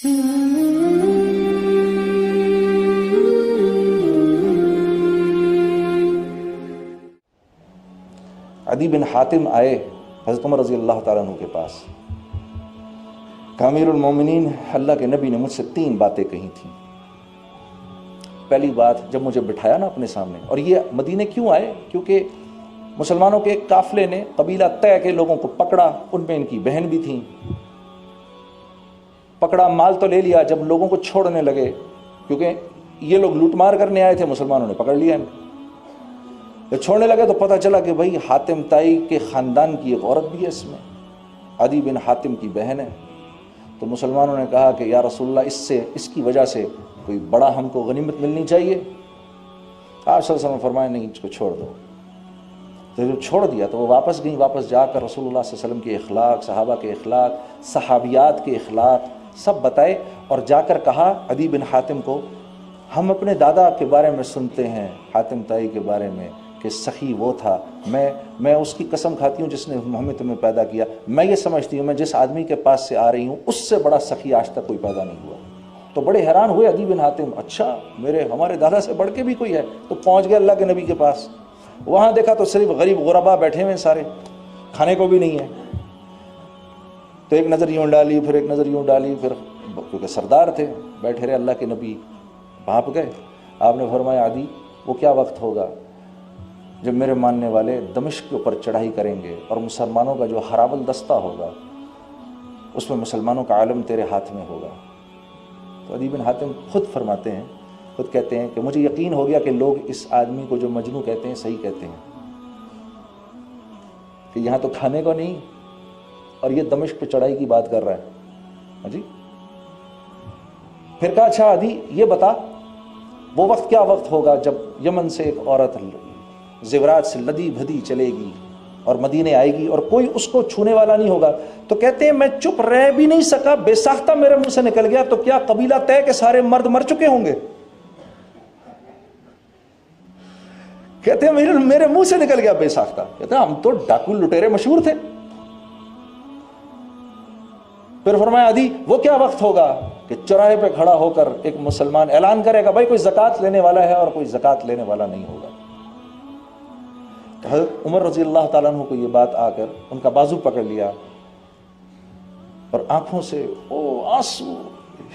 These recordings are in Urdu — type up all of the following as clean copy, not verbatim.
عدی بن حاتم آئے حضرت عمر رضی اللہ تعالیٰ عنہ کے پاس، کہ امیر المومنین اللہ کے نبی نے مجھ سے 3 باتیں کہی تھیں۔ پہلی بات، جب مجھے بٹھایا نا اپنے سامنے، اور یہ مدینے کیوں آئے؟ کیونکہ مسلمانوں کے ایک قافلے نے قبیلہ طے کے لوگوں کو پکڑا، ان میں ان کی بہن بھی تھیں، پکڑا، مال تو لے لیا۔ جب لوگوں کو چھوڑنے لگے، کیونکہ یہ لوگ لوٹ مار کرنے آئے تھے، مسلمانوں نے پکڑ لیا ان کو، جب چھوڑنے لگے تو پتہ چلا کہ بھائی حاتم طائی کے خاندان کی ایک عورت بھی ہے اس میں، عدی بن حاتم کی بہن ہے۔ تو مسلمانوں نے کہا کہ یا رسول اللہ، اس کی وجہ سے کوئی بڑا ہم کو غنیمت ملنی چاہیے۔ آپ صلی اللہ علیہ وسلم فرمائے نہیں، اس کو چھوڑ دو۔ تو جب چھوڑ دیا تو وہ واپس گئیں، واپس جا کر رسول اللہ صلی اللہ علیہ وسلم کے اخلاق، صحابہ کے اخلاق، صحابیات کے اخلاق سب بتائے، اور جا کر کہا عدی بن حاتم کو، ہم اپنے دادا کے بارے میں سنتے ہیں، حاتم طائی کے بارے میں، کہ سخی وہ تھا، میں اس کی قسم کھاتی ہوں جس نے محمد تمہیں پیدا کیا۔ میں یہ سمجھتی ہوں میں جس آدمی کے پاس سے آ رہی ہوں اس سے بڑا سخی آج تک کوئی پیدا نہیں ہوا۔ تو بڑے حیران ہوئے عدی بن حاتم، اچھا ہمارے دادا سے بڑھ کے بھی کوئی ہے؟ تو پہنچ گئے اللہ کے نبی کے پاس، وہاں دیکھا تو صرف غریب غربا بیٹھے ہوئے سارے، کھانے کو بھی نہیں ہے۔ تو ایک نظر یوں ڈالی، پھر ایک نظر یوں ڈالی، پھر کیونکہ سردار تھے بیٹھے رہے، اللہ کے نبی بھانپ گئے۔ آپ نے فرمایا عدی، وہ کیا وقت ہوگا جب میرے ماننے والے دمشق کے اوپر چڑھائی کریں گے اور مسلمانوں کا جو حرابل دستہ ہوگا اس میں مسلمانوں کا عالم تیرے ہاتھ میں ہوگا۔ تو عدی بن حاتم خود فرماتے ہیں، خود کہتے ہیں کہ مجھے یقین ہو گیا کہ لوگ اس آدمی کو جو مجنون کہتے ہیں صحیح کہتے ہیں، کہ یہاں تو کھانے کو نہیں اور یہ دمشق پہ چڑھائی کی بات کر رہا ہے۔ جی پھر کہا اچھا عدی یہ بتا، وہ وقت کیا وقت ہوگا جب یمن سے ایک عورت زیورات سے لدی بھدی چلے گی اور مدینے آئے گی اور کوئی اس کو چھونے والا نہیں ہوگا؟ تو کہتے ہیں میں چپ رہ بھی نہیں سکا، بے ساختہ میرے منہ سے نکل گیا، تو کیا قبیلہ طے کے سارے مرد مر چکے ہوں گے؟ کہتے ہیں میرے منہ سے نکل گیا بے ساختہ، کہتے ہیں ہم تو ڈاکو لٹیرے مشہور تھے۔ پھر فرمایا عدی وہ کیا وقت ہوگا کہ چوراہے پہ کھڑا ہو کر ایک مسلمان اعلان کرے گا بھائی کوئی زکوٰۃ لینے والا ہے اور کوئی زکوٰۃ لینے والا نہیں ہوگا۔ حضرت عمر رضی اللہ تعالیٰ عنہ کو یہ بات آ کر ان کا بازو پکڑ لیا اور آنکھوں سے آنسو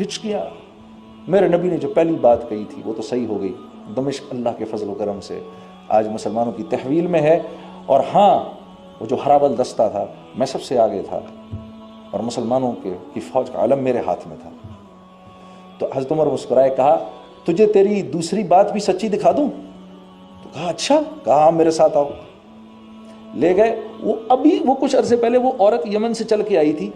ہچ گیا۔ میرے نبی نے جو پہلی بات کہی تھی وہ تو صحیح ہو گئی، دمشق اللہ کے فضل و کرم سے آج مسلمانوں کی تحویل میں ہے، اور ہاں وہ جو حرابل دستہ تھا میں سب سے آگے تھا اور مسلمانوں کی فوج کا علم میرے ہاتھ میں تھا۔ تو حضرت عمر مسکرائے، کہا تجھے تیری دوسری بات بھی سچی دکھا دوں؟ تو کہا اچھا، کہا ہاں میرے ساتھ آؤ۔ لے گئے، وہ کچھ عرصے پہلے وہ عورت یمن سے چل کے آئی تھی،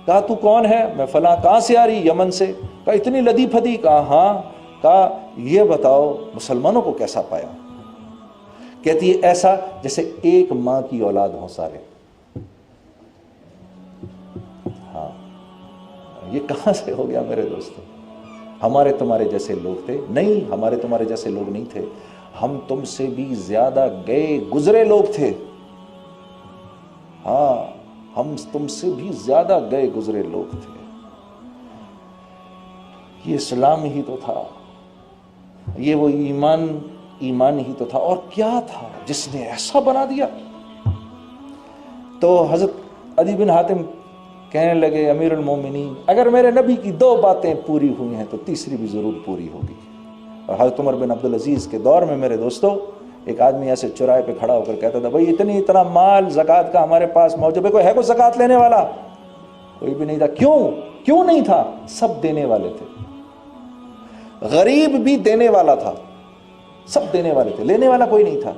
کہا تو کون ہے؟ میں فلاں۔ کہاں سے آ رہی؟ یمن سے۔ کہا اتنی لدی پھدی؟ کہا ہاں۔ کہا یہ بتاؤ مسلمانوں کو کیسا پایا؟ کہتی ہے ایسا جیسے ایک ماں کی اولاد ہوں سارے۔ ہاں یہ کہاں سے ہو گیا میرے دوستو؟ ہمارے تمہارے جیسے لوگ تھے؟ نہیں، ہمارے تمہارے جیسے لوگ نہیں تھے، ہم تم سے بھی زیادہ گئے گزرے لوگ تھے۔ ہاں ہم تم سے بھی زیادہ گئے گزرے لوگ تھے۔ یہ اسلام ہی تو تھا، یہ وہ ایمان ہی تو تھا، اور کیا تھا جس نے ایسا بنا دیا؟ تو حضرت عدی بن حاتم کہنے لگے امیر المومنین اگر میرے نبی کی 2 باتیں پوری ہوئی ہیں تو تیسری بھی ضرور پوری ہوگی۔ اور حضرت عمر بن عبدالعزیز کے دور میں میرے دوستو ایک آدمی ایسے چوراہے پہ کھڑا ہو کر کہتا تھا بھائی اتنا مال زکوٰۃ کا ہمارے پاس موجود ہے، کوئی زکوٰۃ لینے والا؟ کوئی بھی نہیں تھا۔ کیوں نہیں تھا؟ سب دینے والے تھے، غریب بھی دینے والا تھا، سب دینے والے تھے، لینے والا کوئی نہیں تھا۔